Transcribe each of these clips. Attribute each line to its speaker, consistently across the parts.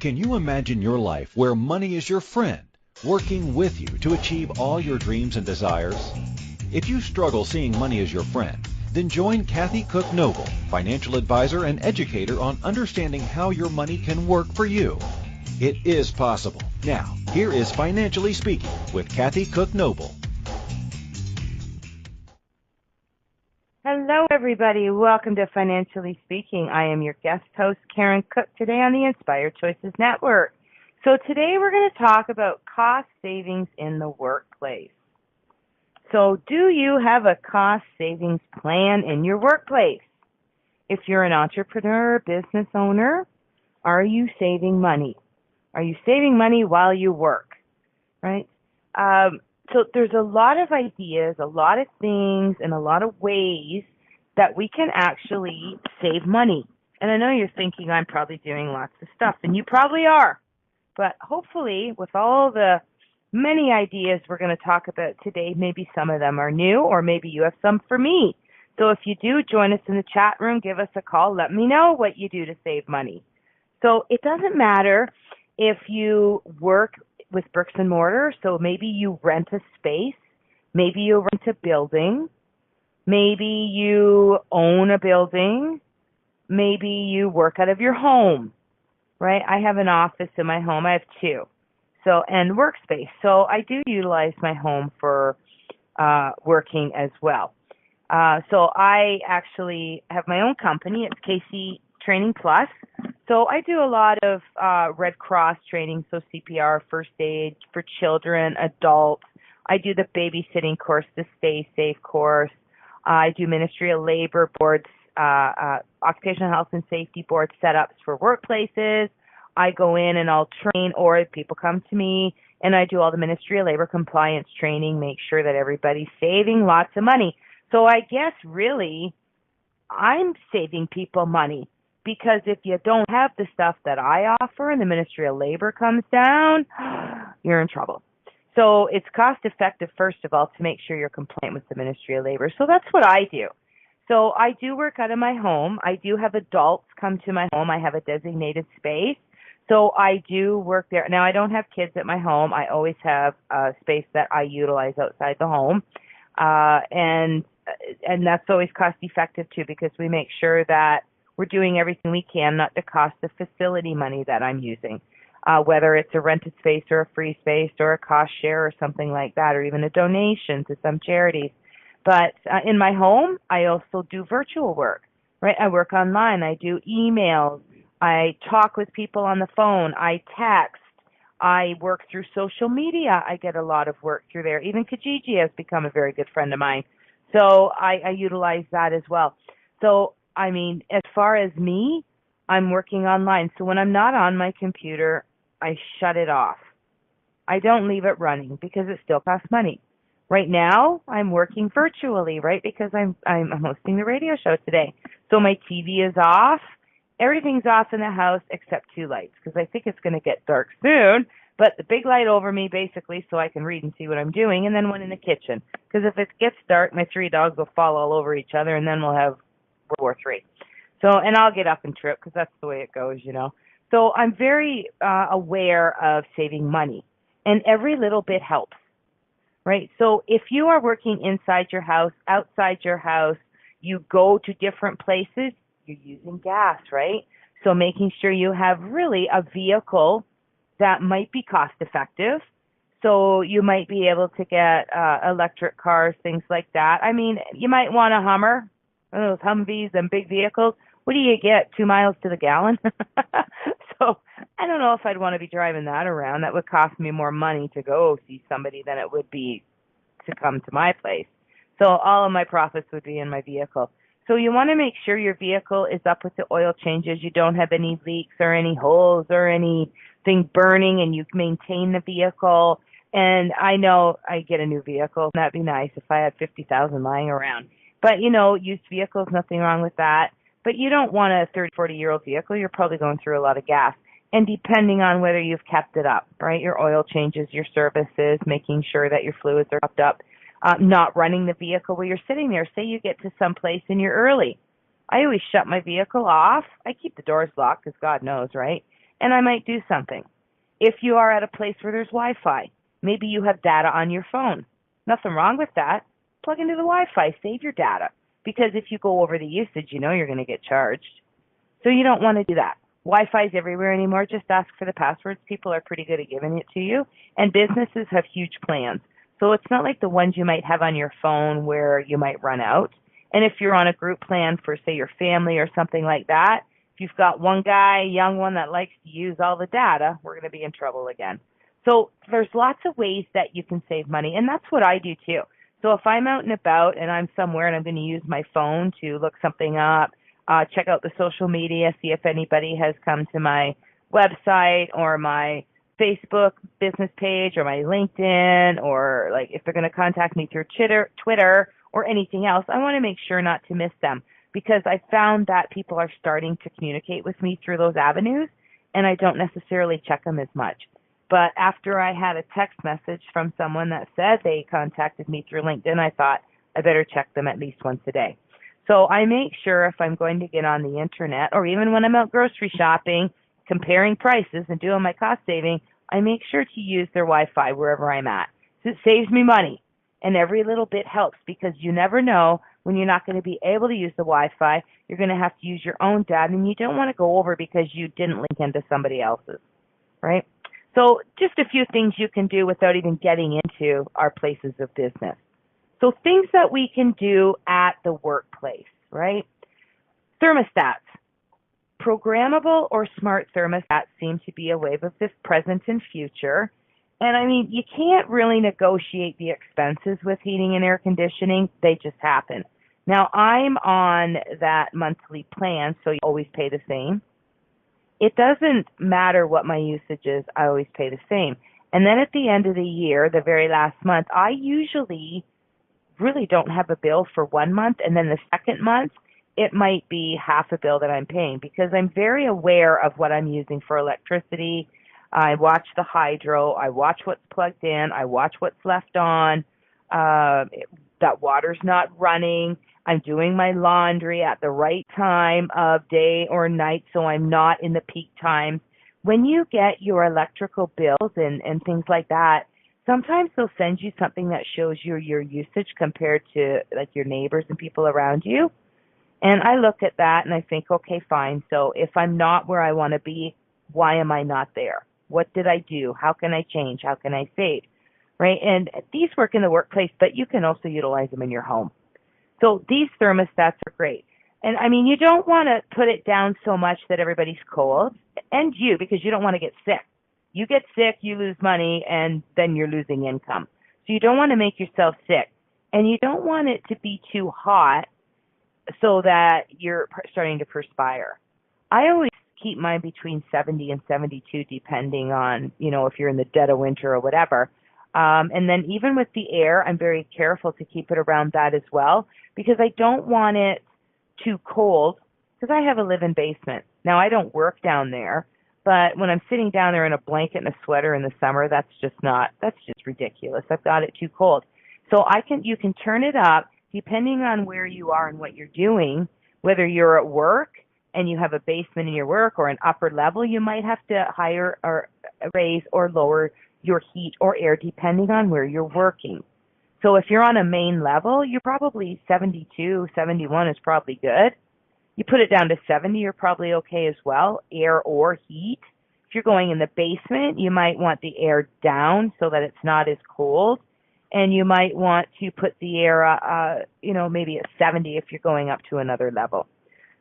Speaker 1: Can you imagine your life where money is your friend, working with you to achieve all your dreams and desires? If you struggle seeing money as your friend, then join Kathy Cook Noble, financial advisor and educator on understanding how your money can work for you. It is possible. Now, here is Financially Speaking with Kathy Cook Noble.
Speaker 2: Hello, everybody. Welcome to Financially Speaking. I am your guest host, Karen Cook, today on the Inspired Choices Network. So today we're going to talk about cost savings in the workplace. So do you have a cost savings plan in your workplace? If you're an entrepreneur or business owner, are you saving money? Are you saving money while you work, right? So there's a lot of ideas, a lot of things, and a lot of ways that we can actually save money. And I know you're thinking I'm probably doing lots of stuff, and you probably are. But hopefully, with all the many ideas we're going to talk about today, maybe some of them are new, or maybe you have some for me. So if you do, join us in the chat room, give us a call, let me know what you do to save money. So it doesn't matter if you work with bricks and mortar, so maybe you rent a space, maybe you rent a building, maybe you own a building, maybe you work out of your home, right? I have an office in my home. I have two, and workspace. So I do utilize my home for working as well. So I actually have my own company. It's KC Training Plus. So I do a lot of Red Cross training, so CPR, first aid for children, adults. I do the babysitting course, the Stay Safe course. I do Ministry of Labor boards, Occupational Health and Safety board setups for workplaces. I go in and I'll train, or people come to me, and I do all the Ministry of Labor compliance training, make sure that everybody's saving lots of money. So I guess really I'm saving people money. Because if you don't have the stuff that I offer and the Ministry of Labor comes down, you're in trouble. So it's cost effective, first of all, to make sure you're compliant with the Ministry of Labor. So that's what I do. So I do work out of my home. I do have adults come to my home. I have a designated space. So I do work there. Now, I don't have kids at my home. I always have a space that I utilize outside the home. And that's always cost effective, too, because we make sure that we're doing everything we can not to cost the facility money that I'm using, whether it's a rented space or a free space or a cost share or something like that, or even a donation to some charities. But in my home, I also do virtual work, right? I work online. I do emails. I talk with people on the phone. I text. I work through social media. I get a lot of work through there. Even Kijiji has become a very good friend of mine. So I utilize that as well. So I mean, as far as me, I'm working online. So when I'm not on my computer, I shut it off. I don't leave it running because it still costs money. Right now, I'm working virtually, right? Because I'm hosting the radio show today. So my TV is off. Everything's off in the house except two lights because I think it's going to get dark soon. But the big light over me, basically, so I can read and see what I'm doing, and then one in the kitchen. Because if it gets dark, my three dogs will fall all over each other, and then we'll have World War III. So, and I'll get up and trip because that's the way it goes, you know. So I'm very aware of saving money, and every little bit helps, right? So if you are working inside your house, outside your house, you go to different places, you're using gas, right? So making sure you have really a vehicle that might be cost effective. So you might be able to get electric cars, things like that. I mean, you might want a Hummer, one of those Humvees and big vehicles. What do you get, 2 miles to the gallon? So I don't know if I'd want to be driving that around. That would cost me more money to go see somebody than it would be to come to my place. So all of my profits would be in my vehicle. So you want to make sure your vehicle is up with the oil changes. You don't have any leaks or any holes or anything burning, and you maintain the vehicle. And I know I get a new vehicle. That'd be nice if I had 50,000 lying around. But, you know, used vehicles, nothing wrong with that. But you don't want a 30, 40-year-old vehicle. You're probably going through a lot of gas. And depending on whether you've kept it up, right, your oil changes, your services, making sure that your fluids are topped up, not running the vehicle while you're sitting there. Say you get to some place and you're early. I always shut my vehicle off. I keep the doors locked because God knows, right? and I might do something. If you are at a place where there's Wi-Fi, maybe you have data on your phone. Nothing wrong with that. Plug into the Wi-Fi, save your data. Because if you go over the usage, you know you're going to get charged. So you don't want to do that. Wi-Fi is everywhere anymore. Just ask for the passwords. People are pretty good at giving it to you. And businesses have huge plans. So it's not like the ones you might have on your phone where you might run out. And if you're on a group plan for, say, your family or something like that, if you've got one guy, a young one that likes to use all the data, we're going to be in trouble again. So there's lots of ways that you can save money, and that's what I do too. So if I'm out and about and I'm somewhere and I'm going to use my phone to look something up, check out the social media, see if anybody has come to my website or my Facebook business page or my LinkedIn, or like if they're going to contact me through Twitter or anything else, I want to make sure not to miss them, because I found that people are starting to communicate with me through those avenues, and I don't necessarily check them as much. But after I had a text message from someone that said they contacted me through LinkedIn, I thought I better check them at least once a day. So I make sure if I'm going to get on the internet, or even when I'm out grocery shopping, comparing prices and doing my cost saving, I make sure to use their Wi-Fi wherever I'm at. So it saves me money. And every little bit helps, because you never know when you're not going to be able to use the Wi-Fi. You're going to have to use your own data, and you don't want to go over because you didn't link into somebody else's, right? So just a few things you can do without even getting into our places of business. So things that we can do at the workplace, right? Thermostats. Programmable or smart thermostats seem to be a wave of this present and future. And I mean, you can't really negotiate the expenses with heating and air conditioning. They just happen. Now, I'm on that monthly plan, so you always pay the same. It doesn't matter what my usage is, I always pay the same. And then at the end of the year, the very last month, I usually really don't have a bill for 1 month, and then the second month, it might be half a bill that I'm paying, because I'm very aware of what I'm using for electricity. I watch the hydro, I watch what's plugged in, I watch what's left on, that water's not running. I'm doing my laundry at the right time of day or night, so I'm not in the peak times. When you get your electrical bills and things like that, sometimes they'll send you something that shows you your usage compared to like your neighbors and people around you. And I look at that and I think, okay, fine. So if I'm not where I want to be, why am I not there? What did I do? How can I change? How can I save? Right? And these work in the workplace, but you can also utilize them in your home. So these thermostats are great. And I mean, you don't want to put it down so much that everybody's cold, and you, because you don't want to get sick. You get sick, you lose money, and then you're losing income. So you don't want to make yourself sick. And you don't want it to be too hot so that you're starting to perspire. I always keep mine between 70 and 72, depending on, if you're in the dead of winter or whatever. And then even with the air, I'm very careful to keep it around that as well, because I don't want it too cold, because I have a live-in basement. Now, I don't work down there, but when I'm sitting down there in a blanket and a sweater in the summer, that's just ridiculous. I've got it too cold. So you can turn it up depending on where you are and what you're doing. Whether you're at work and you have a basement in your work, or an upper level, you might have to higher or raise or lower your heat or air depending on where you're working. So if you're on a main level, you're probably 72, 71 is probably good. You put it down to 70, you're probably okay as well, air or heat. If you're going in the basement, you might want the air down so that it's not as cold. And you might want to put the air, maybe at 70 if you're going up to another level.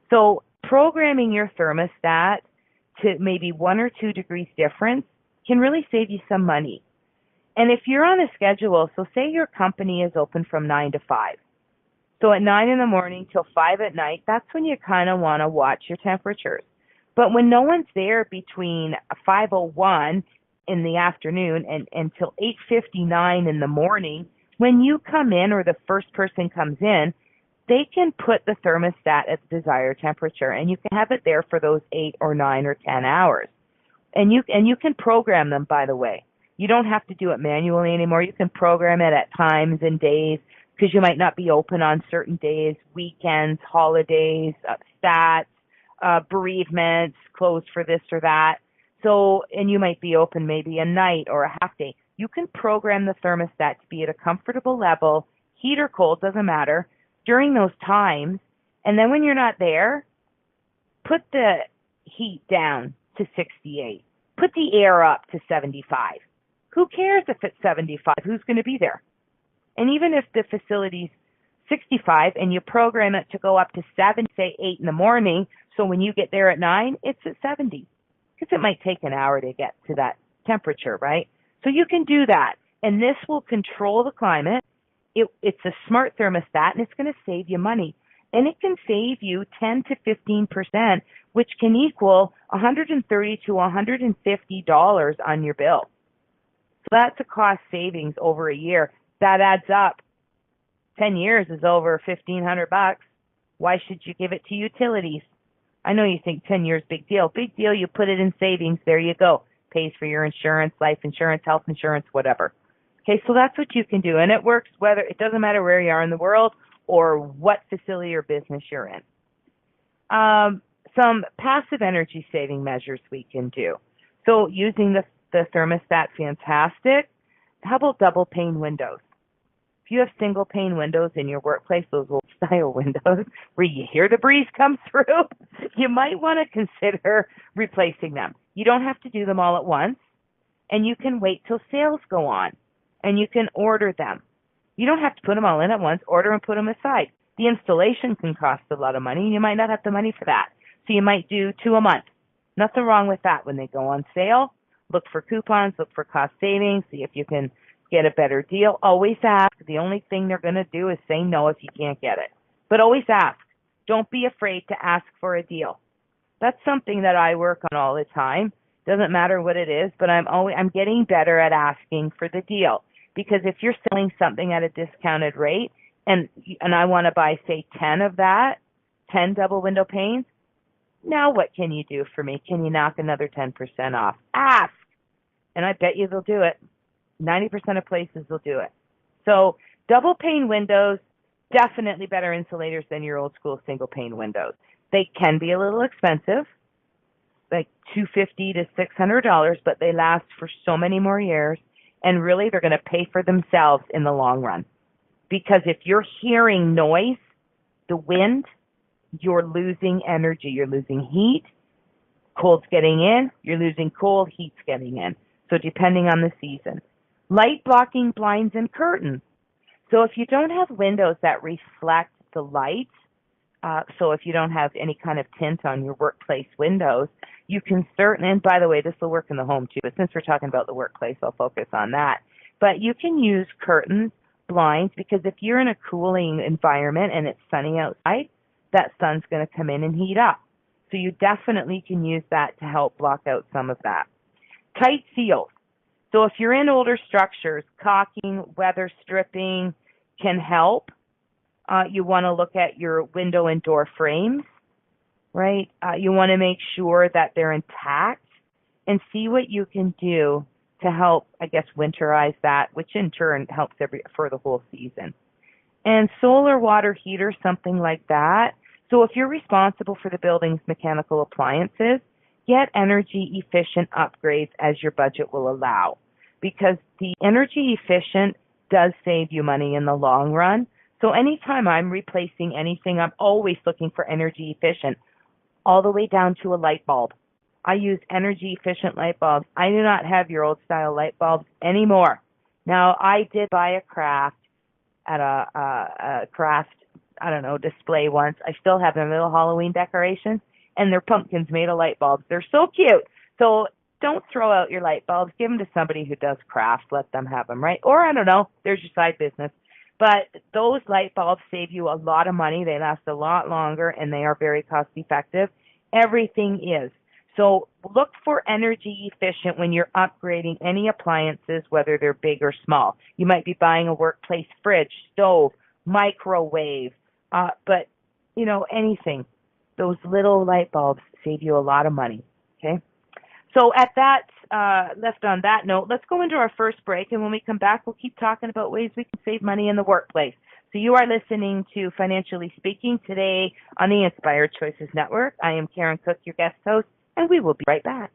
Speaker 2: So programming your thermostat to maybe 1 or 2 degrees difference can really save you some money. And if you're on a schedule, so say your company is open from 9 to 5. So at 9 in the morning till 5 at night, that's when you kind of want to watch your temperatures. But when no one's there between 5:01 in the afternoon and until 8:59 in the morning, when you come in or the first person comes in, they can put the thermostat at the desired temperature, and you can have it there for those 8 or 9 or 10 hours. And you can program them, by the way. You don't have to do it manually anymore. You can program it at times and days, because you might not be open on certain days, weekends, holidays, stats, bereavements, closed for this or that. So, and you might be open maybe a night or a half day. You can program the thermostat to be at a comfortable level, heat or cold, doesn't matter, during those times. And then when you're not there, put the heat down to 68. Put the air up to 75. Who cares if it's 75? Who's going to be there? And even if the facility's 65 and you program it to go up to 7, say 8 in the morning, so when you get there at 9, it's at 70. Because it might take an hour to get to that temperature, right? So you can do that. And this will control the climate. It's a smart thermostat, and it's going to save you money. And it can save you 10 to 15%, which can equal $130 to $150 on your bill. So that's a cost savings over a year. That adds up. 10 years is over $1,500. Why should you give it to utilities? I know you think 10 years, big deal. Big deal, you put it in savings. There you go. Pays for your insurance, life insurance, health insurance, whatever. Okay, so that's what you can do. And it works it doesn't matter where you are in the world or what facility or business you're in. Some passive energy saving measures we can do. So using the thermostat, fantastic. How about double pane windows? If you have single pane windows in your workplace, those old style windows where you hear the breeze come through, you might want to consider replacing them. You don't have to do them all at once, and you can wait till sales go on, and you can order them. You don't have to put them all in at once. Order and put them aside. The installation can cost a lot of money, and you might not have the money for that. So you might do 2 a month. Nothing wrong with that. When they go on sale, look for coupons, look for cost savings, see if you can get a better deal. Always ask. The only thing they're going to do is say no if you can't get it. But always ask. Don't be afraid to ask for a deal. That's something that I work on all the time. Doesn't matter what it is, but I'm getting better at asking for the deal. Because if you're selling something at a discounted rate and I want to buy, say, 10 of that, 10 double window panes, now what can you do for me? Can you knock another 10% off? Ask. And I bet you they'll do it. 90% of places will do it. So double pane windows, definitely better insulators than your old school single pane windows. They can be a little expensive, like $250 to $600, but they last for so many more years. And really, they're going to pay for themselves in the long run. Because if you're hearing noise, the wind, you're losing energy. You're losing heat. Cold's getting in. You're losing cold. Heat's getting in. So depending on the season. Light blocking blinds and curtains. So if you don't have windows that reflect the light, so if you don't have any kind of tint on your workplace windows, you can and by the way, this will work in the home too, but since we're talking about the workplace, I'll focus on that. But you can use curtains, blinds, because if you're in a cooling environment and it's sunny outside, that sun's going to come in and heat up. So you definitely can use that to help block out some of that. Tight seals. So if you're in older structures, caulking, weather stripping can help. You want to look at your window and door frames, right? You want to make sure that they're intact and see what you can do to help, I guess, winterize that, which in turn helps for the whole season. And solar water heater, something like that. So if you're responsible for the building's mechanical appliances, get energy efficient upgrades as your budget will allow. Because the energy efficient does save you money in the long run. So anytime I'm replacing anything, I'm always looking for energy efficient, all the way down to a light bulb. I use energy efficient light bulbs. I do not have your old style light bulbs anymore. Now, I did buy a craft at a craft, display once. I still have them, little Halloween decorations, and they're pumpkins made of light bulbs. They're so cute. So don't throw out your light bulbs. Give them to somebody who does crafts. Let them have them, right? Or, there's your side business. But those light bulbs save you a lot of money. They last a lot longer, and they are very cost effective. Everything is. So look for energy efficient when you're upgrading any appliances, whether they're big or small. You might be buying a workplace fridge, stove, microwave, but, anything. Those little light bulbs save you a lot of money, okay? So left on that note, let's go into our first break, and when we come back, we'll keep talking about ways we can save money in the workplace. So you are listening to Financially Speaking today on the Inspired Choices Network. I am Karen Cook, your guest host, and we will be right back.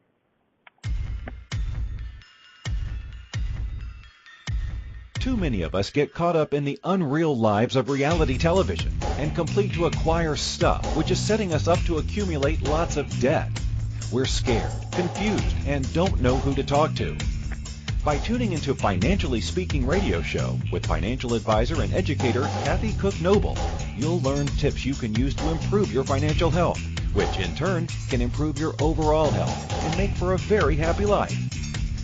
Speaker 1: Too many of us get caught up in the unreal lives of reality television and complete to acquire stuff, which is setting us up to accumulate lots of debt. We're scared, confused, and don't know who to talk to. By tuning into Financially Speaking radio show with financial advisor and educator Kathy Cook Noble, you'll learn tips you can use to improve your financial health, which in turn can improve your overall health and make for a very happy life.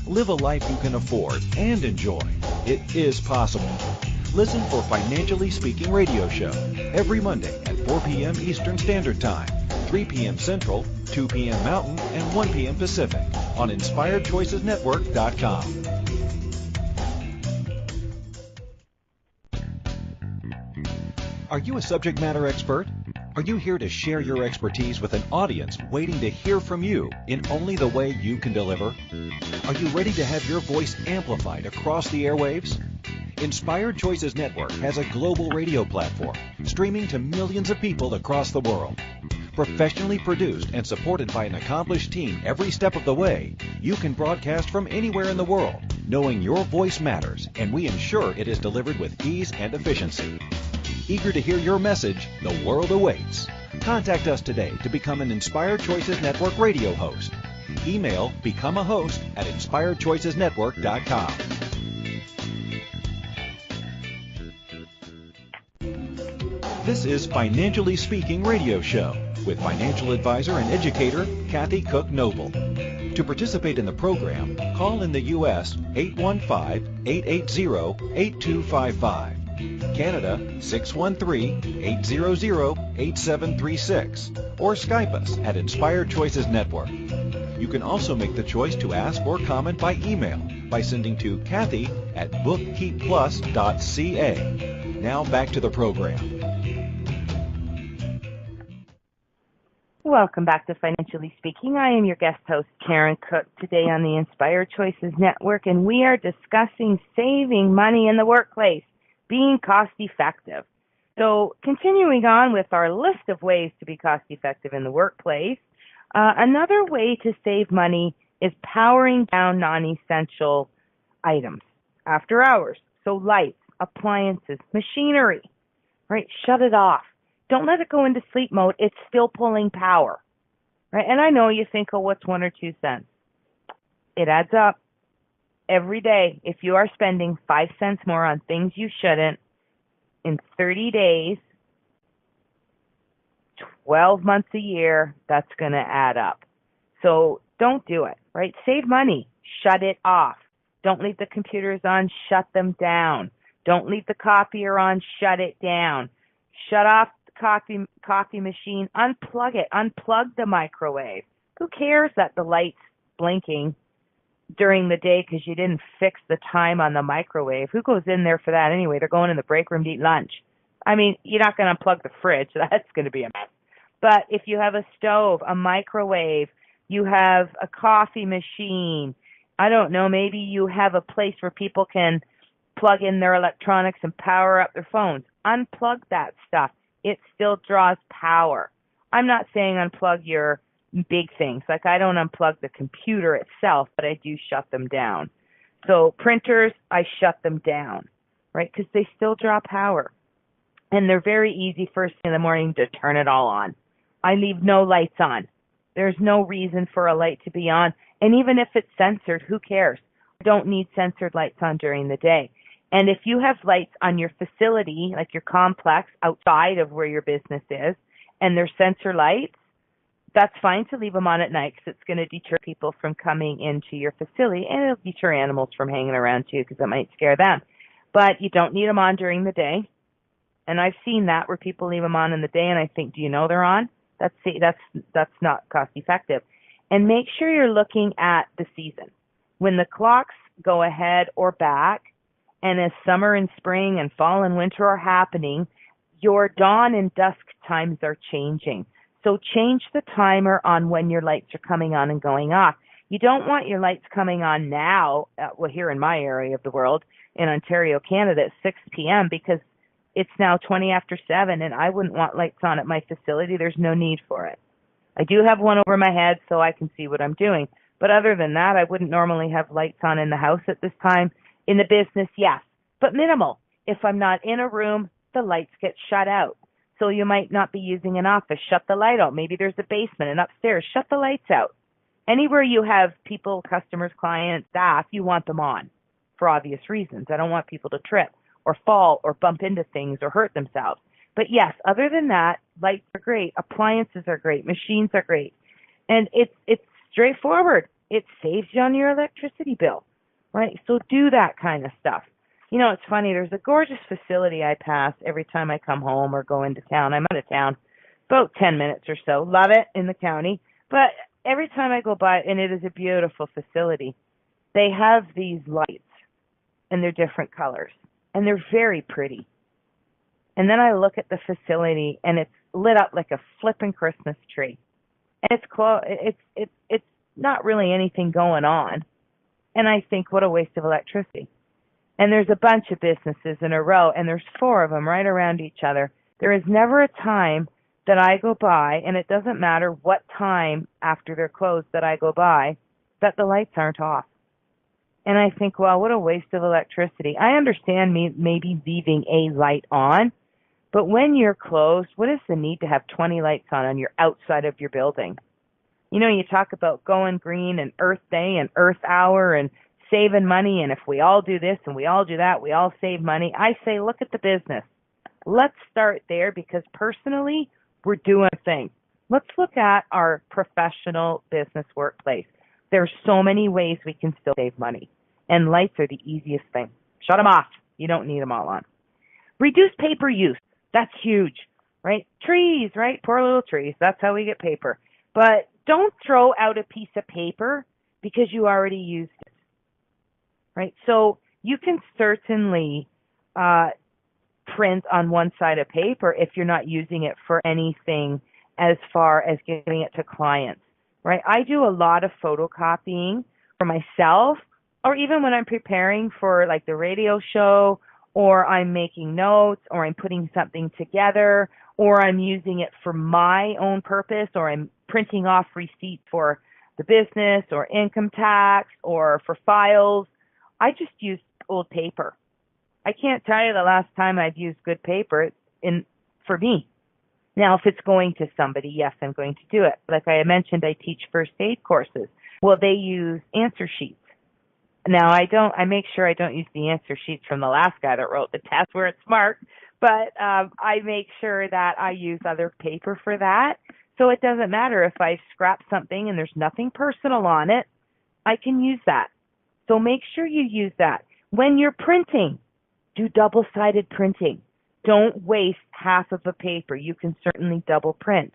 Speaker 1: Live a life you can afford and enjoy. It is possible. Listen for Financially Speaking radio show every Monday at 4 p.m. Eastern Standard Time, 3 p.m. Central, 2 p.m. Mountain, and 1 p.m. Pacific on InspiredChoicesNetwork.com. Are you a subject matter expert? Are you here to share your expertise with an audience waiting to hear from you in only the way you can deliver? Are you ready to have your voice amplified across the airwaves? Inspired Choices Network has a global radio platform streaming to millions of people across the world. Professionally produced and supported by an accomplished team every step of the way, you can broadcast from anywhere in the world, knowing your voice matters, and we ensure it is delivered with ease and efficiency. Eager to hear your message, the world awaits. Contact us today to become an Inspired Choices Network radio host. Email becomeahost@inspiredchoicesnetwork.com. This is Financially Speaking radio show with financial advisor and educator Kathy Cook Noble. To participate in the program, call in the U.S. 815-880-8255. Canada 613-800-8736, or Skype us at Inspired Choices Network. You can also make the choice to ask or comment by email by sending to Kathy at bookkeepplus.ca. Now back to the program.
Speaker 2: Welcome back to Financially Speaking. I am your guest host, Karen Cook, today on the Inspired Choices Network, and we are discussing saving money in the workplace, being cost-effective. So continuing on with our list of ways to be cost-effective in the workplace, another way to save money is powering down non-essential items after hours. So lights, appliances, machinery, right? Shut it off. Don't let it go into sleep mode. It's still pulling power, right? And I know you think, oh, what's 1 or 2 cents? It adds up. Every day, if you are spending 5 cents more on things you shouldn't, in 30 days, 12 months a year, that's going to add up. So don't do it, right? Save money. Shut it off. Don't leave the computers on. Shut them down. Don't leave the copier on. Shut it down. Shut off the coffee machine. Unplug it. Unplug the microwave. Who cares that the light's blinking during the day because you didn't fix the time on the microwave? Who goes in there for that anyway? They're going in the break room to eat lunch. I mean, you're not going to unplug the fridge. That's going to be a mess. But if you have a stove, a microwave, you have a coffee machine, I don't know, maybe you have a place where people can plug in their electronics and power up their phones. Unplug that stuff. It still draws power. I'm not saying unplug your big things. Like, I don't unplug the computer itself, but I do shut them down. So printers, I shut them down, right? Because they still draw power. And they're very easy first thing in the morning to turn it all on. I leave no lights on. There's no reason for a light to be on. And even if it's censored, who cares? I don't need censored lights on during the day. And if you have lights on your facility, like your complex outside of where your business is, and they're sensor lights, that's fine to leave them on at night because it's going to deter people from coming into your facility, and it'll deter animals from hanging around too because it might scare them. But you don't need them on during the day. And I've seen that where people leave them on in the day, and I think, do you know they're on? That's not cost effective. And make sure you're looking at the season. When the clocks go ahead or back, and as summer and spring and fall and winter are happening, your dawn and dusk times are changing. So change the timer on when your lights are coming on and going off. You don't want your lights coming on now, well, here in my area of the world, in Ontario, Canada, at 6 p.m. because it's now 20 after 7, and I wouldn't want lights on at my facility. There's no need for it. I do have one over my head so I can see what I'm doing. But other than that, I wouldn't normally have lights on in the house at this time. In the business, yes, but minimal. If I'm not in a room, the lights get shut out. So you might not be using an office, shut the light out. Maybe there's a basement and upstairs, shut the lights out. Anywhere you have people, customers, clients, staff, you want them on for obvious reasons. I don't want people to trip or fall or bump into things or hurt themselves. But yes, other than that, lights are great, appliances are great, machines are great. And it's straightforward. It saves you on your electricity bill, right? So do that kind of stuff. You know, it's funny, there's a gorgeous facility I pass every time I come home or go into town. I'm out of town about 10 minutes or so. Love it in the county. But every time I go by, and it is a beautiful facility, they have these lights, and they're different colors, and they're very pretty. And then I look at the facility, and it's lit up like a flippin' Christmas tree. And it's not really anything going on. And I think, what a waste of electricity. And there's a bunch of businesses in a row, and there's 4 of them right around each other. There is never a time that I go by, and it doesn't matter what time after they're closed that I go by, that the lights aren't off. And I think, well, what a waste of electricity. I understand maybe leaving a light on, but when you're closed, what is the need to have 20 lights on your outside of your building? You know, you talk about going green and Earth Day and Earth Hour and saving money, and if we all do this and we all do that, we all save money. I say, look at the business. Let's start there, because personally, we're doing a thing. Let's look at our professional business workplace. There's so many ways we can still save money, and lights are the easiest thing. Shut them off. You don't need them all on. Reduce paper use. That's huge, right? Trees, right? Poor little trees. That's how we get paper. But don't throw out a piece of paper because you already used it. Right? So you can certainly print on one side of paper if you're not using it for anything as far as getting it to clients. Right? I do a lot of photocopying for myself, or even when I'm preparing for like the radio show, or I'm making notes, or I'm putting something together, or I'm using it for my own purpose, or I'm printing off receipts for the business or income tax or for files. I just use old paper. I can't tell you the last time I've used good paper for me. Now, if it's going to somebody, yes, I'm going to do it. Like I mentioned, I teach first aid courses. Well, they use answer sheets. Now, I make sure I don't use the answer sheets from the last guy that wrote the test where it's marked, but I make sure that I use other paper for that. So it doesn't matter if I scrap something and there's nothing personal on it, I can use that. So make sure you use that. When you're printing, do double-sided printing. Don't waste half of a paper. You can certainly double print.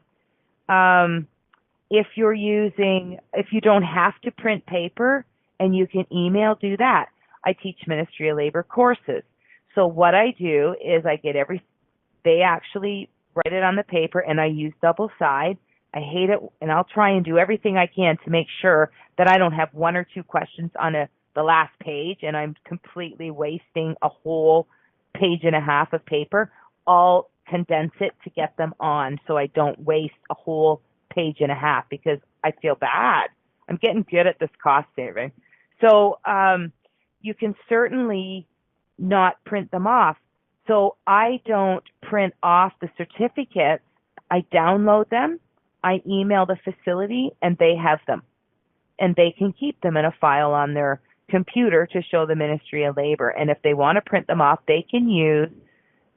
Speaker 2: If you don't have to print paper and you can email, do that. I teach Ministry of Labor courses. So what I do is they actually write it on the paper, and I use double side. I hate it, and I'll try and do everything I can to make sure that I don't have 1 or 2 questions on the last page, and I'm completely wasting a whole page and a half of paper. I'll condense it to get them on so I don't waste a whole page and a half, because I feel bad. I'm getting good at this cost saving. So you can certainly not print them off. So I don't print off the certificates. I download them, I email the facility, and they have them. And they can keep them in a file on their computer to show the Ministry of Labor. And if they want to print them off, they can use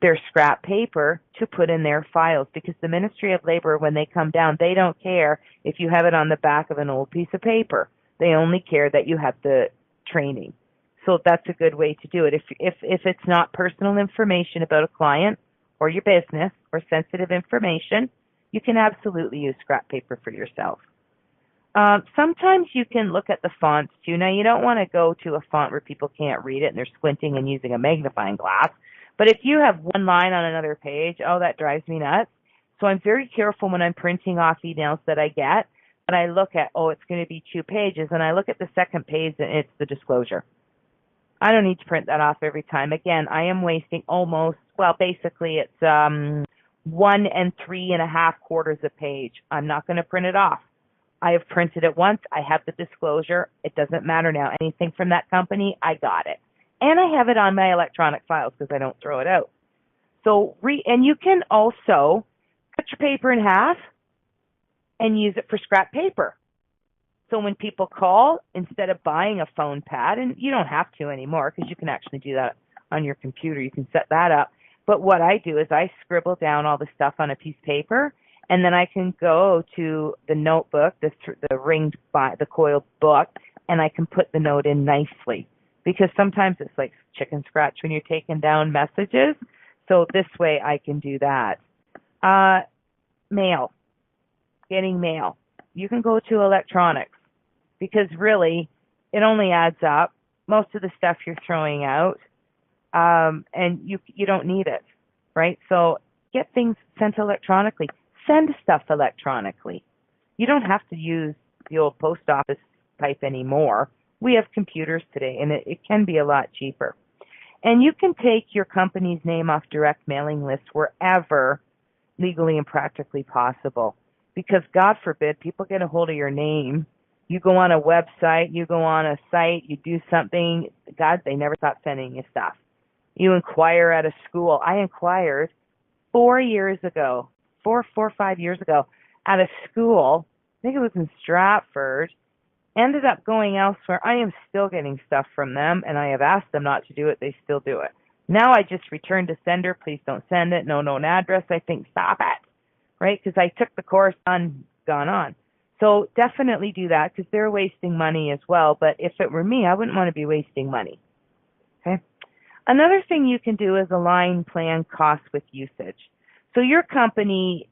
Speaker 2: their scrap paper to put in their files, because the Ministry of Labor, when they come down, they don't care if you have it on the back of an old piece of paper. They only care that you have the training. So that's a good way to do it. If it's not personal information about a client or your business or sensitive information, you can absolutely use scrap paper for yourself. Sometimes you can look at the fonts too. Now, you don't want to go to a font where people can't read it and they're squinting and using a magnifying glass. But if you have one line on another page, that drives me nuts. So I'm very careful when I'm printing off emails that I get, and I look at, it's going to be 2 pages, and I look at the second page and it's the disclosure. I don't need to print that off every time. Again, I am wasting basically it's 1 3.5 quarters a page. I'm not going to print it off. I have printed it once. I have the disclosure. It doesn't matter now. Anything from that company, I got it. And I have it on my electronic files because I don't throw it out. So, and you can also cut your paper in half and use it for scrap paper. So when people call, instead of buying a phone pad, and you don't have to anymore because you can actually do that on your computer, you can set that up. But what I do is I scribble down all the stuff on a piece of paper, and then I can go to the notebook, the coiled book, and I can put the note in nicely. Because sometimes it's like chicken scratch when you're taking down messages. So this way I can do that. Mail. Getting mail. You can go to electronics because really it only adds up. Most of the stuff you're throwing out, and you don't need it, right? So get things sent electronically. Send stuff electronically. You don't have to use the old post office type anymore. We have computers today, and it can be a lot cheaper. And you can take your company's name off direct mailing lists wherever legally and practically possible. Because God forbid people get a hold of your name. You go on a website, you go on a site, you do something. God, they never stop sending you stuff. You inquire at a school. I inquired 4 years ago, 4 or 5 years ago, at a school. I think it was in Stratford. Ended up going elsewhere. I am still getting stuff from them, and I have asked them not to do it. They still do it. Now I just return to sender. Please don't send it. No known address. I think, stop it. Right? Because I took the course gone on. So definitely do that because they're wasting money as well. But if it were me, I wouldn't want to be wasting money. Okay. Another thing you can do is align plan costs with usage. So your company,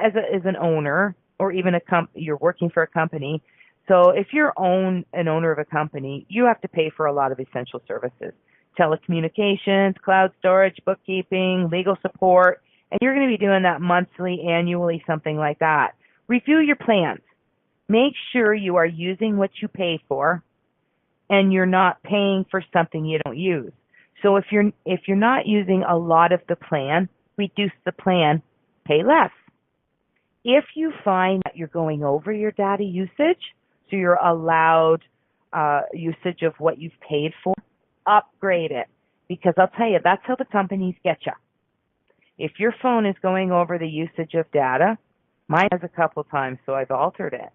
Speaker 2: as an owner, or even you're working for a company. So if you're an owner of a company, you have to pay for a lot of essential services: telecommunications, cloud storage, bookkeeping, legal support. And you're going to be doing that monthly, annually, something like that. Review your plans. Make sure you are using what you pay for and you're not paying for something you don't use. So if you're not using a lot of the plan, reduce the plan, pay less. If you find that you're going over your data usage, so you're allowed usage of what you've paid for, upgrade it. Because I'll tell you, that's how the companies get you. If your phone is going over the usage of data, mine has a couple times, so I've altered it.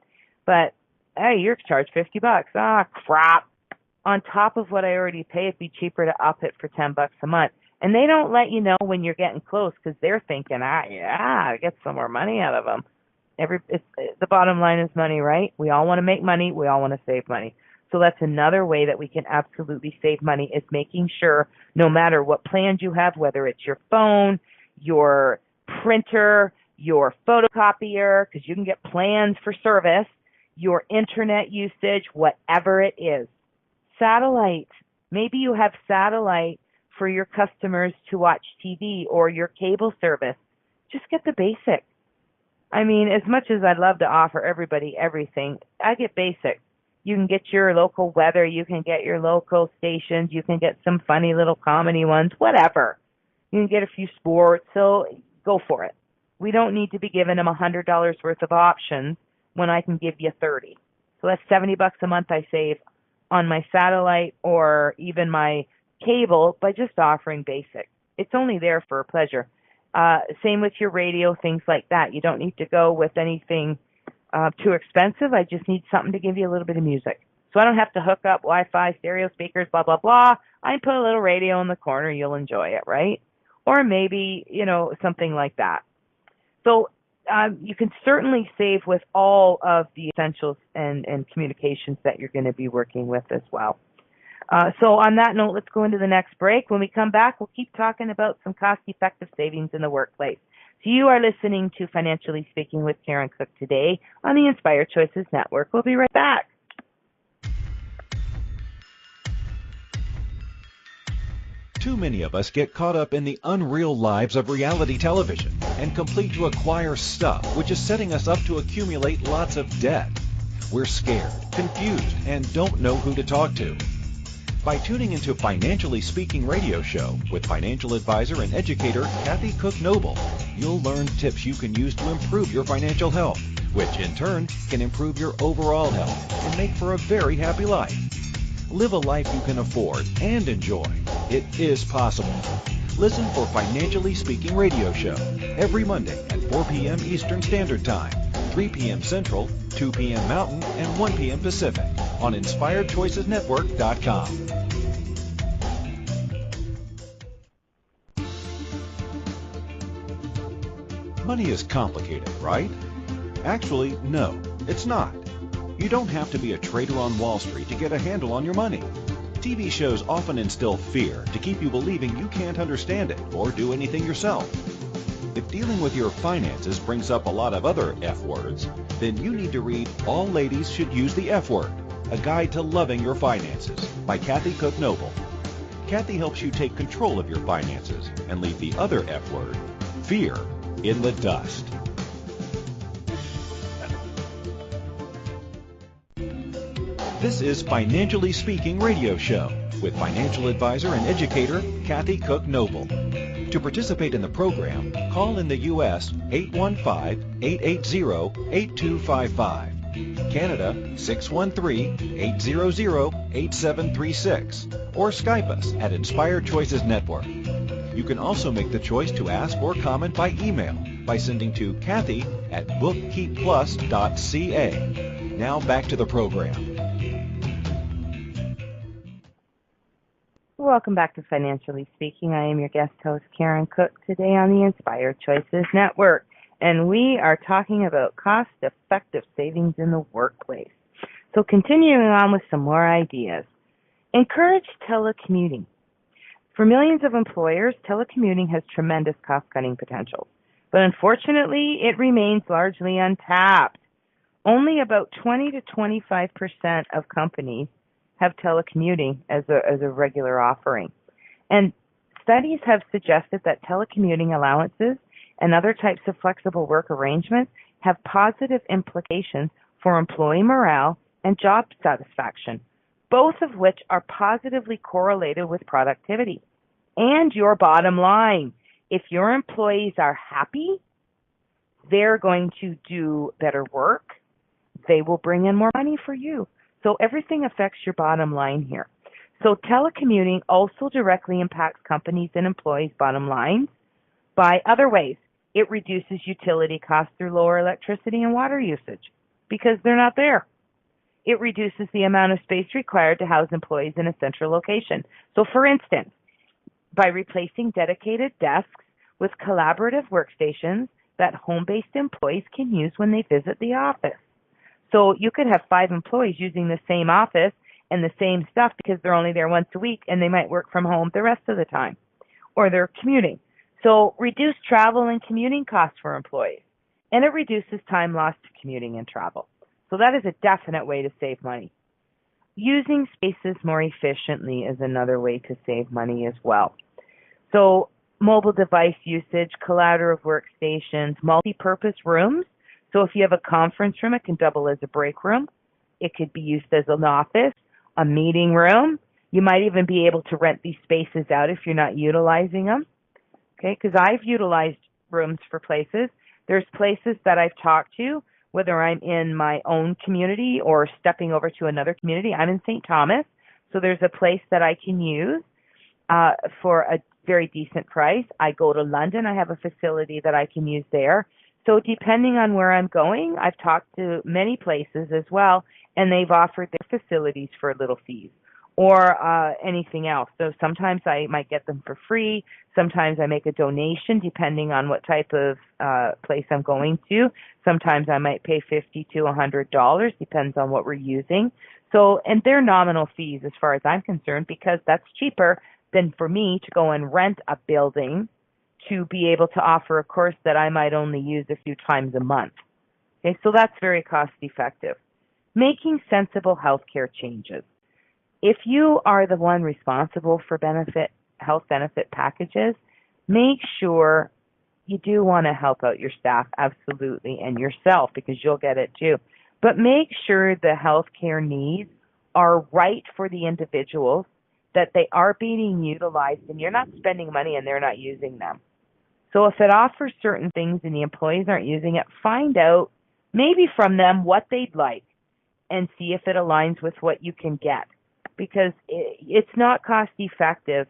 Speaker 2: But, hey, you're charged $50. Ah, crap. On top of what I already pay, it'd be cheaper to up it for $10 a month. And they don't let you know when you're getting close because they're thinking, I get some more money out of them. The bottom line is money, right? We all want to make money. We all want to save money. So that's another way that we can absolutely save money is making sure no matter what plans you have, whether it's your phone, your printer, your photocopier, because you can get plans for service, your internet usage, whatever it is. Satellite. Maybe you have satellite for your customers to watch TV or your cable service. Just get the basic. I mean, as much as I'd love to offer everybody everything, I get basic. You can get your local weather. You can get your local stations. You can get some funny little comedy ones, whatever. You can get a few sports, so go for it. We don't need to be giving them $100 worth of options when I can give you 30. So that's $70 a month I save on my satellite or even my cable by just offering basic. It's only there for pleasure. Same with your radio, things like that. You don't need to go with anything too expensive. I just need something to give you a little bit of music. So I don't have to hook up Wi-Fi, stereo speakers, blah, blah, blah. I put a little radio in the corner. You'll enjoy it, right? Or maybe, something like that. So you can certainly save with all of the essentials and communications that you're going to be working with as well. So on that note, let's go into the next break. When we come back, we'll keep talking about some cost-effective savings in the workplace. So you are listening to Financially Speaking with Karen Cook today on the Inspired Choices Network. We'll be right back.
Speaker 1: Too many of us get caught up in the unreal lives of reality television and complete to acquire stuff, which is setting us up to accumulate lots of debt. We're scared, confused, and don't know who to talk to. By tuning into Financially Speaking radio show with financial advisor and educator Kathy Cook Noble, you'll learn tips you can use to improve your financial health, which in turn can improve your overall health and make for a very happy life. Live a life you can afford and enjoy. It is possible. Listen for Financially Speaking Radio Show every Monday at 4 p.m. Eastern Standard Time, 3 p.m. Central, 2 p.m. Mountain, and 1 p.m. Pacific on InspiredChoicesNetwork.com. Money is complicated, right? Actually, no, it's not. You don't have to be a trader on Wall Street to get a handle on your money. TV shows often instill fear to keep you believing you can't understand it or do anything yourself. If dealing with your finances brings up a lot of other F words, then you need to read All Ladies Should Use the F Word, A Guide to Loving Your Finances by Kathy Cook Noble. Kathy helps you take control of your finances and leave the other F word, fear, in the dust. This is Financially Speaking Radio Show with financial advisor and educator Kathy Cook Noble. To participate in the program, call in the U.S. 815-880-8255, Canada 613-800-8736, or Skype us at Inspired Choices Network. You can also make the choice to ask or comment by email by sending to Kathy at bookkeepplus.ca. Now back to the program.
Speaker 2: Welcome back to Financially Speaking. I am your guest host, Karen Cook, today on the Inspired Choices Network. And we are talking about cost-effective savings in the workplace. So continuing on with some more ideas. Encourage telecommuting. For millions of employers, telecommuting has tremendous cost-cutting potential. But unfortunately, it remains largely untapped. Only about 20 to 25% of companies have telecommuting as a regular offering. And studies have suggested that telecommuting allowances and other types of flexible work arrangements have positive implications for employee morale and job satisfaction, both of which are positively correlated with productivity and your bottom line. If your employees are happy, they're going to do better work. They will bring in more money for you. So everything affects your bottom line here. So telecommuting also directly impacts companies' and employees' bottom lines by other ways. It reduces utility costs through lower electricity and water usage because they're not there. It reduces the amount of space required to house employees in a central location. So for instance, by replacing dedicated desks with collaborative workstations that home-based employees can use when they visit the office. So you could have 5 employees using the same office and the same stuff because they're only there once a week and they might work from home the rest of the time, or they're commuting. So reduce travel and commuting costs for employees, and it reduces time lost to commuting and travel. So that is a definite way to save money. Using spaces more efficiently is another way to save money as well. So mobile device usage, collaborative workstations, multi-purpose rooms. So if you have a conference room, it can double as a break room. It could be used as an office, a meeting room. You might even be able to rent these spaces out if you're not utilizing them. Okay, because I've utilized rooms for places. There's places that I've talked to, whether I'm in my own community or stepping over to another community. I'm in St. Thomas, so there's a place that I can use for a very decent price. I go to London. I have a facility that I can use there. So depending on where I'm going, I've talked to many places as well, and they've offered their facilities for little fees or anything else. So sometimes I might get them for free. Sometimes I make a donation depending on what type of place I'm going to. Sometimes I might pay $50 to $100, depends on what we're using. So, and they're nominal fees as far as I'm concerned because that's cheaper than for me to go and rent a building to be able to offer a course that I might only use a few times a month. Okay, so that's very cost effective. Making sensible healthcare changes. If you are the one responsible for health benefit packages, make sure you do want to help out your staff, absolutely, and yourself because you'll get it too. But make sure the healthcare needs are right for the individuals, that they are being utilized and you're not spending money and they're not using them. So if it offers certain things and the employees aren't using it, find out maybe from them what they'd like and see if it aligns with what you can get. because it's not cost effective,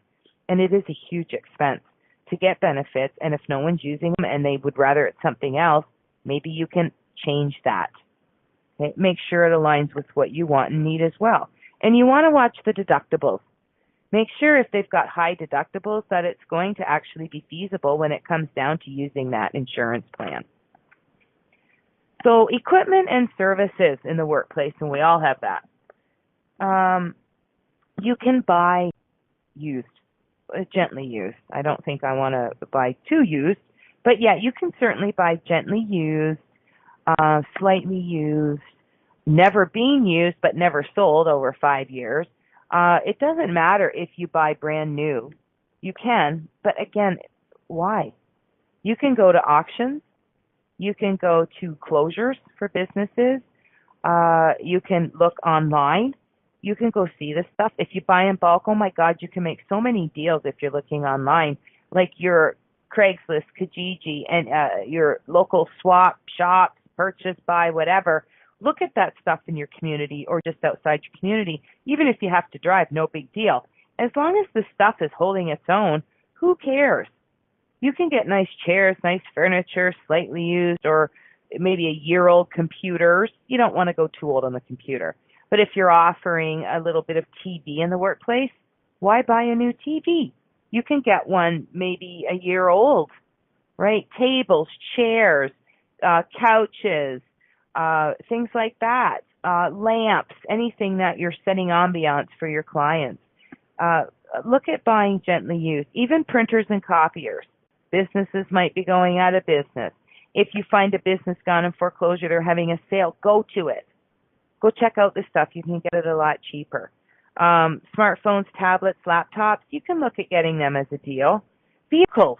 Speaker 2: and it is a huge expense to get benefits. And if no one's using them and they would rather it's something else, maybe you can change that. Okay? Make sure it aligns with what you want and need as well. And you want to watch the deductibles. Make sure if they've got high deductibles that it's going to actually be feasible when it comes down to using that insurance plan. So equipment and services in the workplace, and we all have that. You can buy used, gently used. I don't think I want to buy too used, but yeah, you can certainly buy gently used, slightly used, never being used but never sold over 5 years. It doesn't matter if you buy brand new. You can, but again, why? You can go to auctions. You can go to closures for businesses. You can look online. You can go see this stuff. If you buy in bulk, oh my God, you can make so many deals if you're looking online, like your Craigslist, Kijiji, and your local swap, shops, purchase, buy, whatever. Look at that stuff in your community or just outside your community. Even if you have to drive, no big deal. As long as the stuff is holding its own, who cares? You can get nice chairs, nice furniture, slightly used, or maybe a year-old computers. You don't want to go too old on the computer. But if you're offering a little bit of TV in the workplace, why buy a new TV? You can get one maybe a year old, right? Tables, chairs, couches, things like that, lamps, anything that you're setting ambiance for your clients. Look at buying gently used, even printers and copiers. Businesses might be going out of business. If you find a business gone in foreclosure, they're having a sale, go to it. Go check out this stuff. You can get it a lot cheaper. Smartphones, tablets, laptops, you can look at getting them as a deal. Vehicles.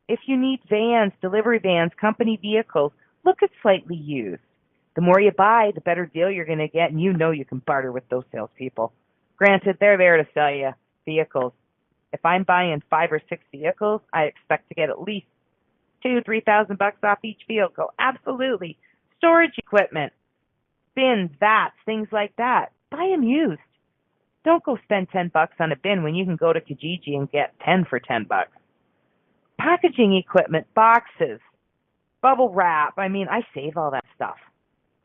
Speaker 2: If you need vans, delivery vans, company vehicles, look at slightly used. The more you buy, the better deal you're going to get, and you know you can barter with those salespeople. Granted, they're there to sell you vehicles. If I'm buying 5 or 6 vehicles, I expect to get at least $2,000-3,000 off each vehicle. Absolutely. Storage equipment, bins, vats, things like that. Buy them used. Don't go spend $10 on a bin when you can go to Kijiji and get 10 for $10. Packaging equipment, boxes, bubble wrap. I mean, I save all that stuff.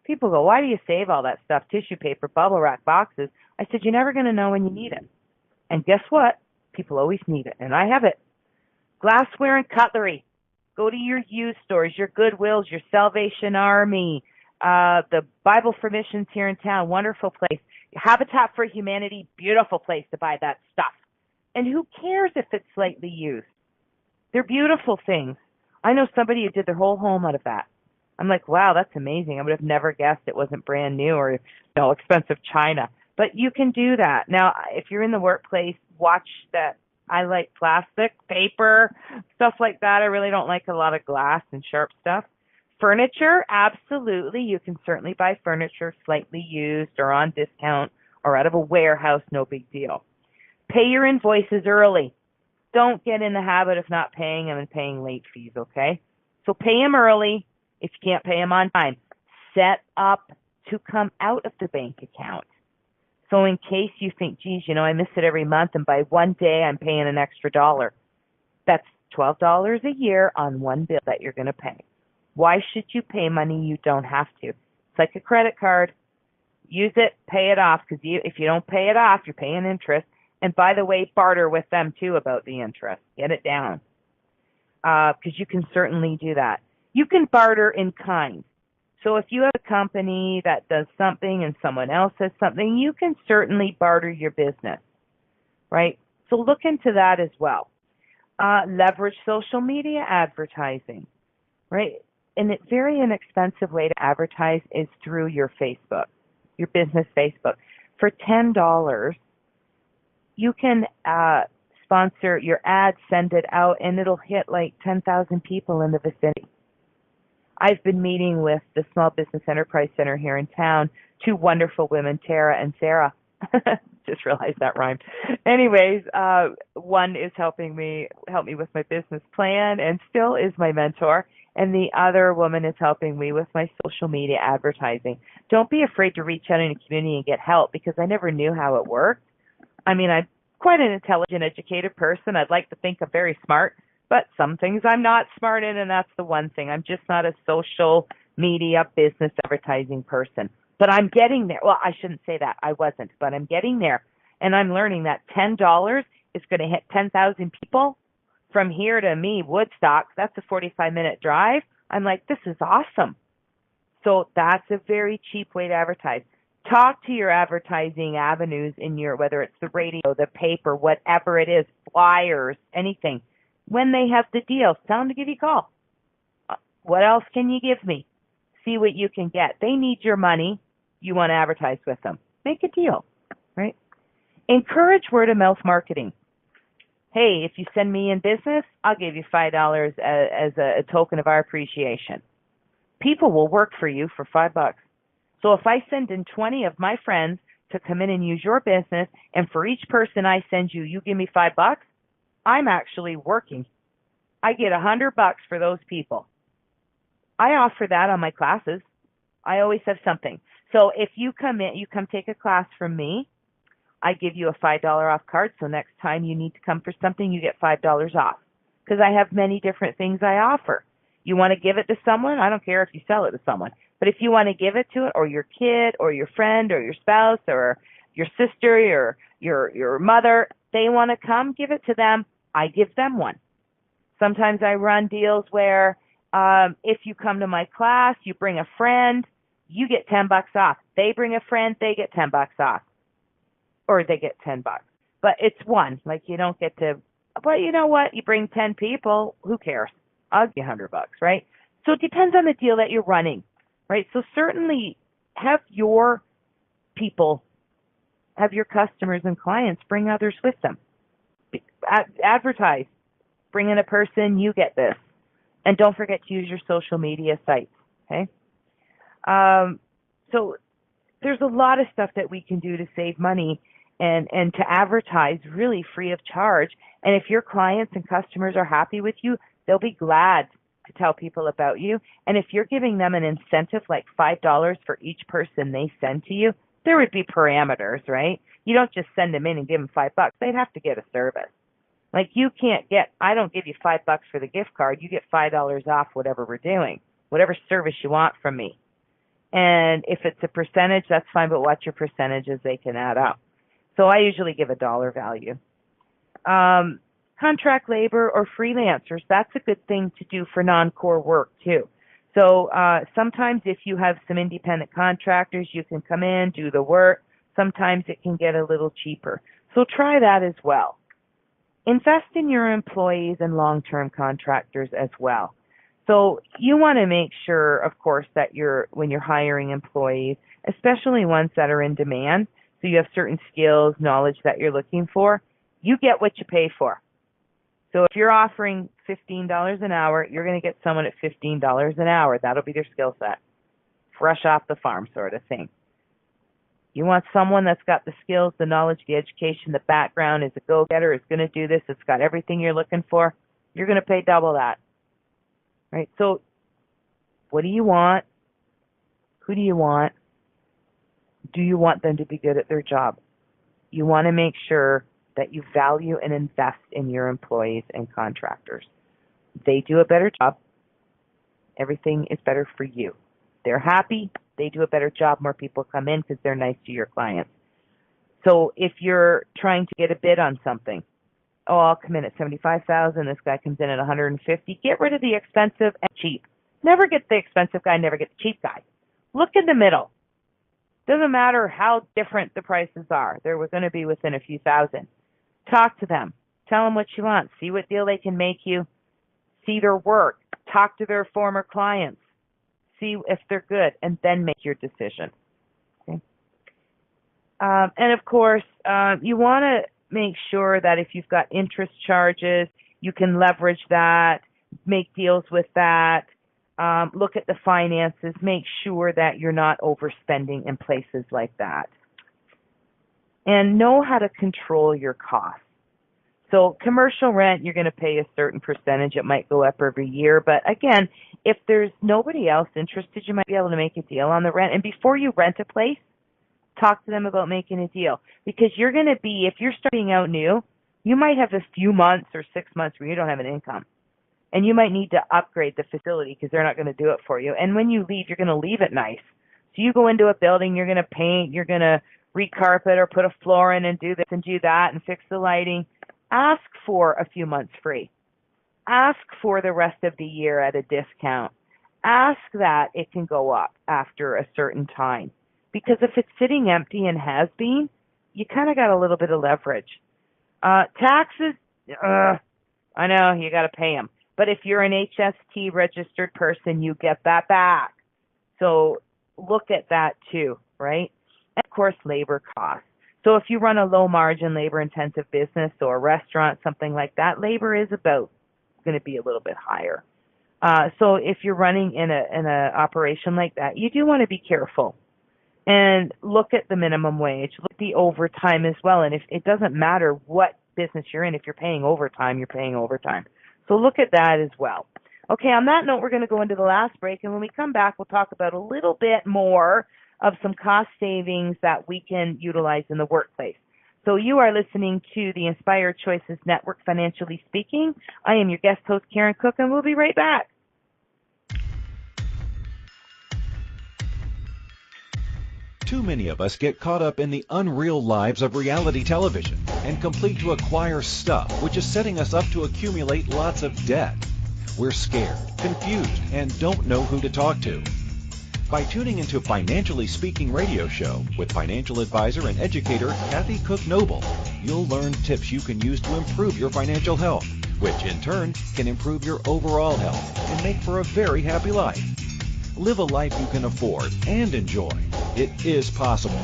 Speaker 2: People go, why do you save all that stuff? Tissue paper, bubble wrap, boxes. I said, you're never going to know when you need it. And guess what? People always need it, and I have it. Glassware and cutlery. Go to your used stores, your Goodwills, your Salvation Army, the Bible for Missions here in town, wonderful place. Habitat for Humanity, beautiful place to buy that stuff. And who cares if it's slightly used? They're beautiful things. I know somebody who did their whole home out of that. I'm like, wow, that's amazing. I would have never guessed it wasn't brand new or expensive china. But you can do that. Now, if you're in the workplace, watch that. I like plastic, paper, stuff like that. I really don't like a lot of glass and sharp stuff. Furniture, absolutely. You can certainly buy furniture slightly used or on discount or out of a warehouse, no big deal. Pay your invoices early. Don't get in the habit of not paying them and paying late fees, okay? So pay them early if you can't pay them on time. Set up to come out of the bank account. So in case you think, geez, I miss it every month, and by one day I'm paying an extra $1. That's $12 a year on one bill that you're going to pay. Why should you pay money you don't have to? It's like a credit card. Use it, pay it off, because if you don't pay it off, you're paying interest. And by the way, barter with them too about the interest. Get it down, because you can certainly do that. You can barter in kind. So if you have a company that does something and someone else says something, you can certainly barter your business, right? So look into that as well. Leverage social media advertising, right? And a very inexpensive way to advertise is through your Facebook, your business Facebook. For $10, you can sponsor your ad, send it out, and it'll hit like 10,000 people in the vicinity. I've been meeting with the Small Business Enterprise Center here in town, 2 wonderful women, Tara and Sarah. Just realized that rhymed. Anyways, one is help me with my business plan and still is my mentor. and the other woman is helping me with my social media advertising. Don't be afraid to reach out in the community and get help, because I never knew how it worked. I mean, I'm quite an intelligent, educated person. I'd like to think I'm very smart, but some things I'm not smart in, and that's the one thing. I'm just not a social media business advertising person. But I'm getting there. Well, I shouldn't say that. I wasn't, but I'm getting there. And I'm learning that $10 is going to hit 10,000 people. From here to me, Woodstock, that's a 45-minute drive. I'm like, this is awesome. So that's a very cheap way to advertise. Talk to your advertising avenues in your, whether it's the radio, the paper, whatever it is, flyers, anything. When they have the deals, tell them to give you a call. What else can you give me? See what you can get. They need your money. You want to advertise with them. Make a deal, right? Encourage word-of-mouth marketing. Hey, if you send me in business, I'll give you $5 as a token of our appreciation. People will work for you for $5. So if I send in 20 of my friends to come in and use your business, and for each person I send you, you give me $5, I'm actually working. I get $100 for those people. I offer that on my classes. I always have something. So if you come in, you come take a class from me, I give you a $5 off card, so next time you need to come for something, you get $5 off. Because I have many different things I offer. You want to give it to someone? I don't care if you sell it to someone. But if you want to give it to it, or your kid, or your friend, or your spouse, or your sister, or your mother, they want to come, give it to them. I give them one. Sometimes I run deals where if you come to my class, you bring a friend, you get $10 off. They bring a friend, they get $10 off. Or they get $10. But it's one. Like, you don't get to, but you know what? You bring 10 people, who cares? I'll give you $100, right? So it depends on the deal that you're running, right? So certainly have your people, have your customers and clients bring others with them. Advertise. Bring in a person, you get this. And don't forget to use your social media sites, okay? So there's a lot of stuff that we can do to save money and to advertise really free of charge. And if your clients and customers are happy with you, they'll be glad to tell people about you. And if you're giving them an incentive like $5 for each person they send to you, there would be parameters, right? You don't just send them in and give them $5. They'd have to get a service. Like, you can't get, I don't give you $5 for the gift card. You get $5 off whatever we're doing, whatever service you want from me. And if it's a percentage, that's fine, but watch your percentages. They can add up. So I usually give a dollar value. Contract labor or freelancers, that's a good thing to do for non-core work too. So sometimes if you have some independent contractors, you can come in, do the work. Sometimes it can get a little cheaper. So try that as well. Invest in your employees and long-term contractors as well. So you want to make sure, of course, that when you're hiring employees, especially ones that are in demand, so you have certain skills, knowledge that you're looking for, you get what you pay for. So if you're offering $15 an hour, you're going to get someone at $15 an hour. That'll be their skill set. Fresh off the farm sort of thing. You want someone that's got the skills, the knowledge, the education, the background, is a go-getter, is going to do this, it's got everything you're looking for, you're going to pay double that. Right? So what do you want? Who do you want? Do you want them to be good at their job? You want to make sure that you value and invest in your employees and contractors. They do a better job. Everything is better for you. They're happy. They do a better job. More people come in because they're nice to your clients. So if you're trying to get a bid on something, oh, I'll come in at $75,000. This guy comes in at $150,000. Get rid of the expensive and cheap. Never get the expensive guy. Never get the cheap guy. Look in the middle. Doesn't matter how different the prices are. They're going to be within a few thousand. Talk to them. Tell them what you want. See what deal they can make you. See their work. Talk to their former clients. See if they're good, and then make your decision. Okay? And of course, you want to make sure that if you've got interest charges, you can leverage that, make deals with that, look at the finances, make sure that you're not overspending in places like that. And know how to control your costs. So commercial rent, you're going to pay a certain percentage. It might go up every year. But again, if there's nobody else interested, you might be able to make a deal on the rent. And before you rent a place, talk to them about making a deal. Because you're going to be, if you're starting out new, you might have a few months or 6 months where you don't have an income. And you might need to upgrade the facility because they're not going to do it for you. And when you leave, you're going to leave it nice. So you go into a building, you're going to paint, you're going to recarpet or put a floor in and do this and do that and fix the lighting. Ask for a few months free. Ask for the rest of the year at a discount. Ask that it can go up after a certain time. Because if it's sitting empty and has been, you kind of got a little bit of leverage. Taxes, I know, you got to pay them. But if you're an HST registered person, you get that back. So look at that too, right? And of course, labor costs. So if you run a low margin, labor intensive business or a restaurant, something like that, labor is about going to be a little bit higher. So if you're running in a operation like that, you do want to be careful and look at the minimum wage, look at the overtime as well. And if it doesn't matter what business you're in, if you're paying overtime, you're paying overtime. So look at that as well. Okay, on that note, we're going to go into the last break, and when we come back, we'll talk about a little bit more of some cost savings that we can utilize in the workplace. So you are listening to the Inspired Choices Network, Financially Speaking. I am your guest host, Karen Cook, and we'll be right back.
Speaker 1: Too many of us get caught up in the unreal lives of reality television and complete to acquire stuff, which is setting us up to accumulate lots of debt. We're scared, confused, and don't know who to talk to. By tuning into Financially Speaking radio show with financial advisor and educator Kathy Cook Noble, you'll learn tips you can use to improve your financial health, which in turn can improve your overall health and make for a very happy life. Live a life you can afford and enjoy. It is possible.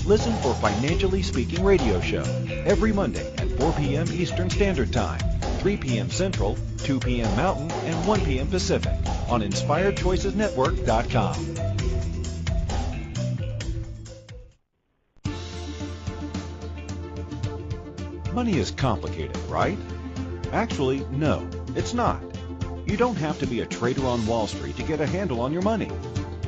Speaker 1: Listen for Financially Speaking radio show every Monday at 4 p.m. Eastern Standard Time, 3 p.m. Central, 2 p.m. Mountain, and 1 p.m. Pacific on InspiredChoicesNetwork.com. Money is complicated, right? Actually, no, it's not. You don't have to be a trader on Wall Street to get a handle on your money.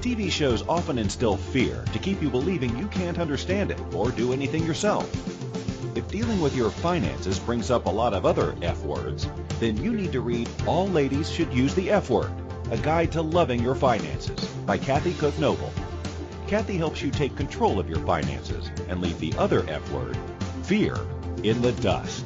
Speaker 1: TV shows often instill fear to keep you believing you can't understand it or do anything yourself. If dealing with your finances brings up a lot of other F words, then you need to read All Ladies Should Use the F Word, A Guide to Loving Your Finances by Kathy Cook Noble. Kathy helps you take control of your finances and leave the other F word, fear, in the dust.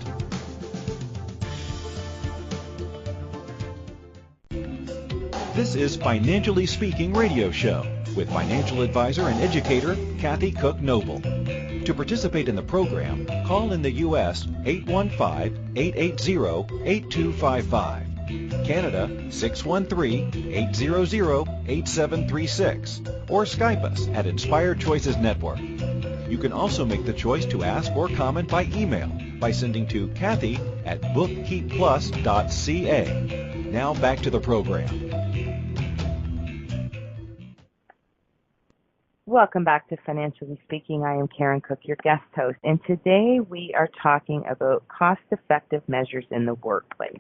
Speaker 1: This is Financially Speaking radio show with financial advisor and educator Kathy Cook Noble. To participate in the program, call in the U.S. 815-880-8255, Canada 613-800-8736, or Skype us at Inspired Choices Network. You can also make the choice to ask or comment by email by sending to Kathy at bookkeepplus.ca. Now back to the program.
Speaker 2: Welcome back to Financially Speaking. I am Karen Cook, your guest host, and today we are talking about cost-effective measures in the workplace.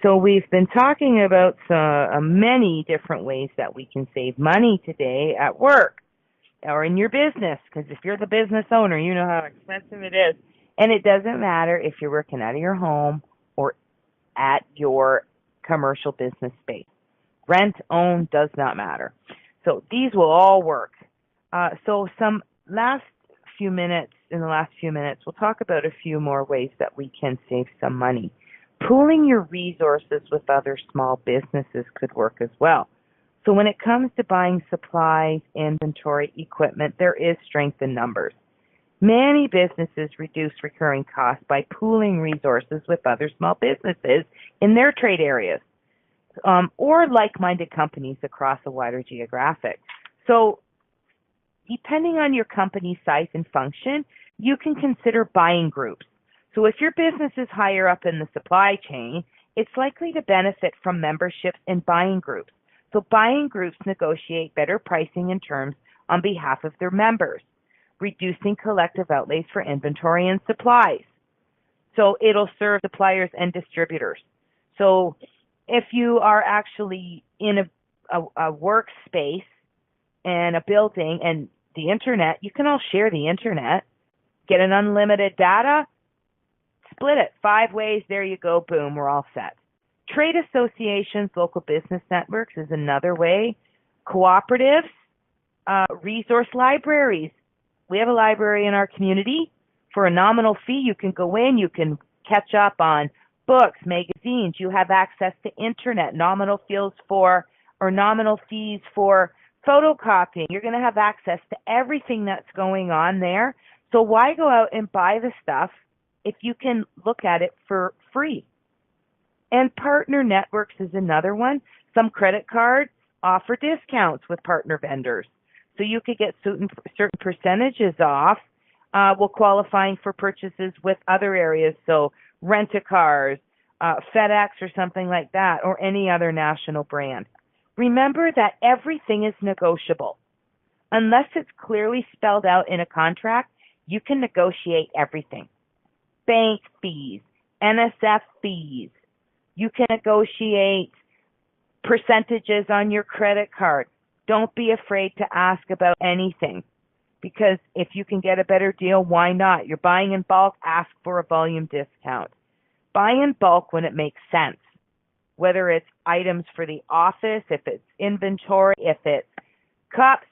Speaker 2: So we've been talking about many different ways that we can save money today at work or in your business, because if you're the business owner, you know how expensive it is. And it doesn't matter if you're working out of your home or at your commercial business space. Rent, own, does not matter. So these will all work. So in the last few minutes, we'll talk about a few more ways that we can save some money. Pooling your resources with other small businesses could work as well. So when it comes to buying supplies, inventory, equipment, there is strength in numbers. Many businesses reduce recurring costs by pooling resources with other small businesses in their trade areas, or like-minded companies across a wider geographic. So depending on your company's size and function, you can consider buying groups. So if your business is higher up in the supply chain, it's likely to benefit from memberships in buying groups. So buying groups negotiate better pricing and terms on behalf of their members, reducing collective outlays for inventory and supplies. So it'll serve suppliers and distributors. So if you are actually in a workspace and a building and the internet, you can all share the internet, get an unlimited data, split it 5 ways, there you go, boom, we're all set. Trade associations, local business networks is another way. Cooperatives, resource libraries. We have a library in our community. For a nominal fee, you can go in, you can catch up on books, magazines, you have access to internet, nominal fees for photocopying. You're going to have access to everything that's going on there. So why go out and buy the stuff if you can look at it for free? And partner networks is another one. Some credit cards offer discounts with partner vendors. So you could get certain percentages off while qualifying for purchases with other areas. So Rent-A-Cars, FedEx or something like that, or any other national brand. Remember that everything is negotiable. Unless it's clearly spelled out in a contract, you can negotiate everything. Bank fees, NSF fees. You can negotiate percentages on your credit card. Don't be afraid to ask about anything, because if you can get a better deal, why not? You're buying in bulk, ask for a volume discount. Buy in bulk when it makes sense, whether it's items for the office, if it's inventory, if it's cups,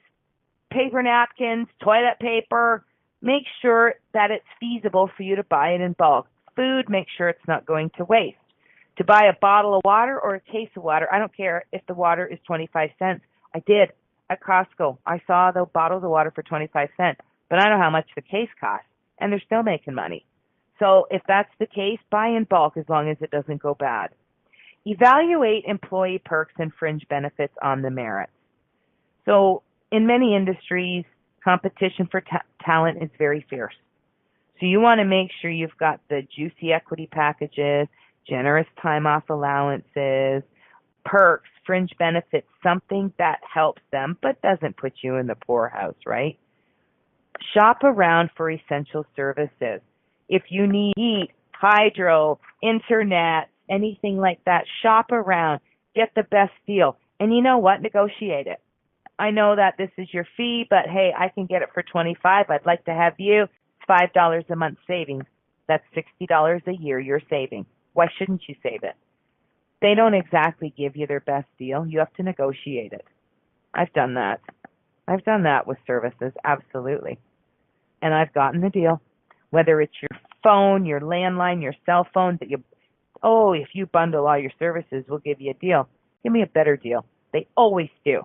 Speaker 2: paper napkins, toilet paper. Make sure that it's feasible for you to buy it in bulk. Food, make sure it's not going to waste. To buy a bottle of water or a case of water, I don't care if the water is 25 cents. I did at Costco. I saw the bottles of water for 25 cents, but I know how much the case costs, and they're still making money. So if that's the case, buy in bulk as long as it doesn't go bad. Evaluate employee perks and fringe benefits on the merits. So in many industries, competition for talent is very fierce. So you want to make sure you've got the juicy equity packages, generous time off allowances, perks, fringe benefits, something that helps them but doesn't put you in the poorhouse, right? Shop around for essential services. If you need heat, hydro, internet, anything like that, shop around, get the best deal. And you know what? Negotiate it. I know that this is your fee, but hey, I can get it for $25. I'd like to have you. It's $5 a month savings. That's $60 a year you're saving. Why shouldn't you save it? They don't exactly give you their best deal. You have to negotiate it. I've done that. I've done that with services, absolutely. And I've gotten the deal. Whether it's your phone, your landline, your cell phone, if you bundle all your services, we'll give you a deal. Give me a better deal. They always do.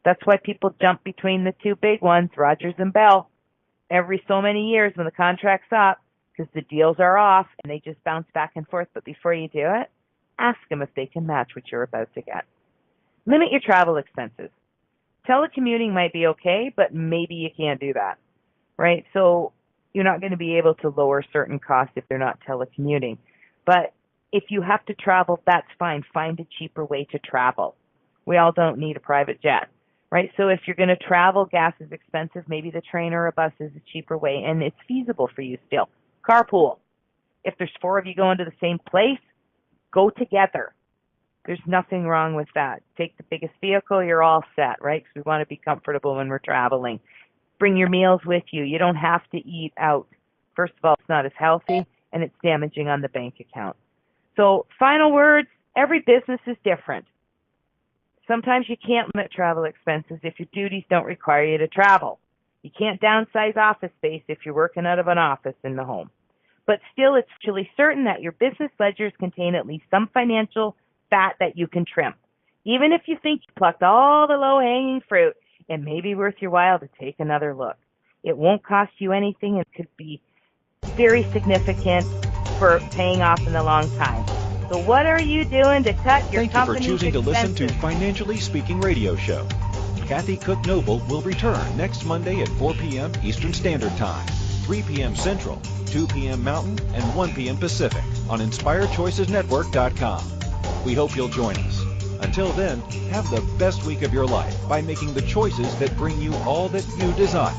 Speaker 2: That's why people jump between the two big ones, Rogers and Bell, every so many years when the contract's up, because the deals are off and they just bounce back and forth. But before you do it, ask them if they can match what you're about to get. Limit your travel expenses. Telecommuting might be okay, but maybe you can't do that, right? So you're not going to be able to lower certain costs if they're not telecommuting. But if you have to travel, that's fine. Find a cheaper way to travel. We all don't need a private jet, right? So if you're going to travel, gas is expensive. Maybe the train or a bus is a cheaper way, and it's feasible for you still. Carpool. If there's 4 of you going to the same place, go together. There's nothing wrong with that. Take the biggest vehicle, you're all set, right? Because we want to be comfortable when we're traveling. Bring your meals with you. You don't have to eat out. First of all, it's not as healthy, and it's damaging on the bank account. So, final words, every business is different. Sometimes you can't limit travel expenses if your duties don't require you to travel. You can't downsize office space if you're working out of an office in the home. But still, it's actually certain that your business ledgers contain at least some financial fat that you can trim. Even if you think you plucked all the low-hanging fruit, it may be worth your while to take another look. It won't cost you anything and could be very significant for paying off in the long time. So what are you doing to cut your company's expenses?
Speaker 1: Thank you for choosing to listen to Financially Speaking Radio Show. Kathy Cook Noble will return next Monday at 4 p.m. Eastern Standard Time, 3 p.m. Central, 2 p.m. Mountain, and 1 p.m. Pacific on InspiredChoicesNetwork.com. We hope you'll join us. Until then, have the best week of your life by making the choices that bring you all that you desire.